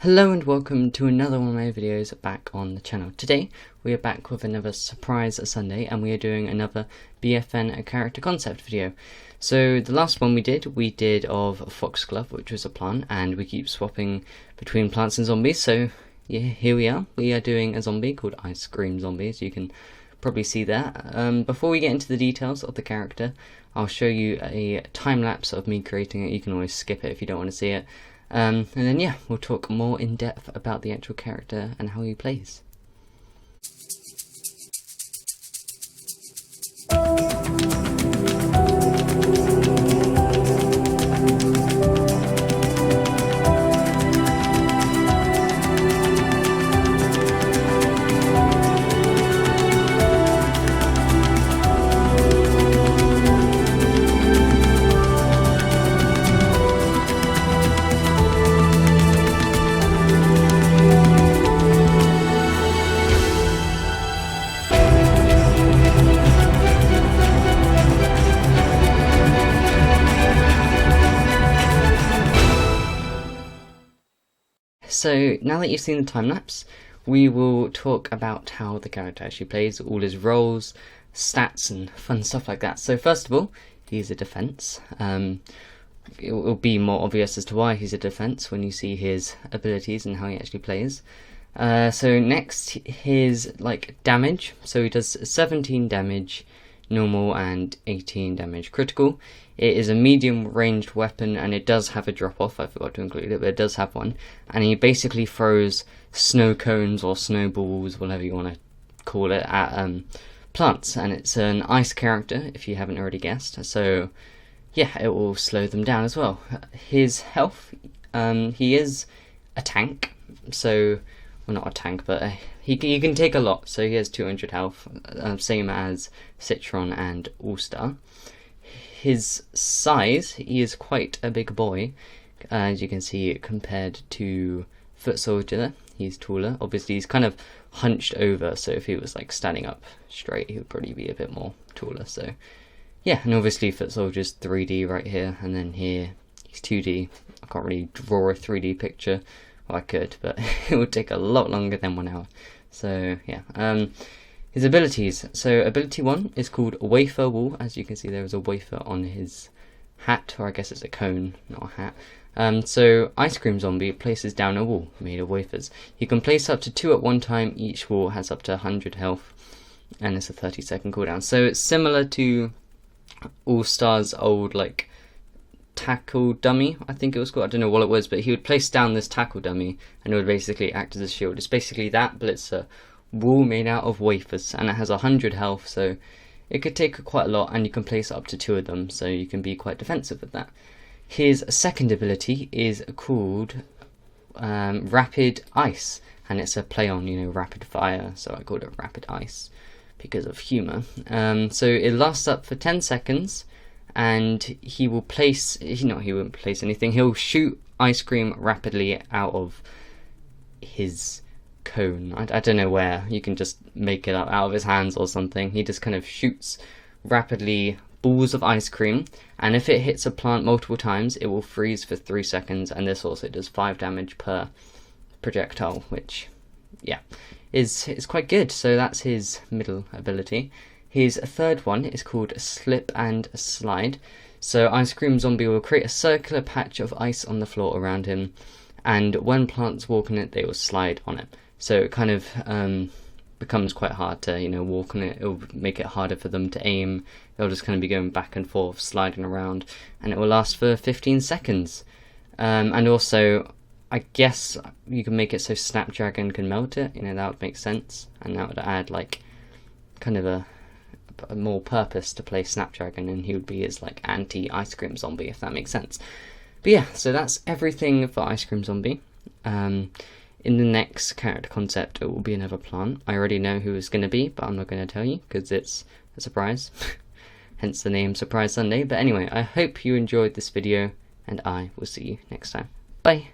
Hello and welcome to another one of my videos back on the channel. Today we are back with another surprise Sunday and we are doing another BFN character concept video. So the last one we did of Foxglove, which was a plant, and we keep swapping between plants and zombies. So yeah, here we are. We are doing a zombie called Ice Cream Zombie, as you can probably see there. Before we get into the details of the character, I'll show you a time lapse of me creating it. You can always skip it if you don't want to see it. And then yeah, we'll talk more in depth about the actual character and how he plays. So now that you've seen the time lapse, we will talk about how the character actually plays, all his roles, stats and fun stuff like that. So first of all, he's a defense. It will be more obvious as to why he's a defense when you see his abilities and how he actually plays. So next, his damage. So he does 17 damage normal and 18 damage critical. It is a medium ranged weapon and it does have a drop off. I forgot to include it, but it does have one. And he basically throws snow cones or snowballs, whatever you want to call it, at plants. And it's an ice character, if you haven't already guessed. So yeah, it will slow them down as well. His health, he is a tank. So, well, not a tank, but he can take a lot. So he has 200 health, same as Citron and All-Star. His size, he is quite a big boy, as you can see compared to Foot Soldier. He's taller. Obviously he's kind of hunched over, so if he was standing up straight he would probably be a bit more taller. So yeah, and obviously Foot Soldier's 3D right here, and then here he's 2D. I can't really draw a 3D picture. Well, I could, but it would take a lot longer than 1 hour. So yeah, his abilities. So ability 1 is called Wafer Wall. As you can see, there is a wafer on his hat, or I guess it's a cone, not a hat. So Ice Cream Zombie places down a wall made of wafers. You can place up to 2 at one time. Each wall has up to 100 health, and it's a 30-second cooldown. So it's similar to All-Star's old tackle dummy, I think it was called. I don't know what it was, but he would place down this tackle dummy and it would basically act as a shield. It's basically that, but it's a wall made out of wafers, and it has 100 health, so it could take quite a lot, and you can place up to 2 of them, so you can be quite defensive with that. His second ability is called Rapid Ice, and it's a play on, rapid fire, so I called it Rapid Ice because of humour. So it lasts up for 10 seconds, and he won't place anything. He'll shoot ice cream rapidly out of his cone. I don't know where. You can just make it up out of his hands or something. He just kind of shoots rapidly balls of ice cream, and if it hits a plant multiple times, it will freeze for 3 seconds, and this also does 5 damage per projectile, which yeah, is quite good. So that's his middle ability. His third one is called Slip and Slide. So Ice Cream Zombie will create a circular patch of ice on the floor around him, and when plants walk on it, they will slide on it. So it kind of becomes quite hard to walk on it. It will make it harder for them to aim. They'll just kind of be going back and forth, sliding around, and it will last for 15 seconds. And also, I guess you can make it so Snapdragon can melt it. That would make sense, and that would add kind of a more purpose to play Snapdragon, and he would be his anti-Ice Cream Zombie, if that makes sense. But yeah, so that's everything for Ice Cream Zombie. In the next character concept, it will be another plant. I already know who it's going to be, but I'm not going to tell you because it's a surprise. Hence the name Surprise Sunday. But anyway, I hope you enjoyed this video, and I will see you next time. Bye!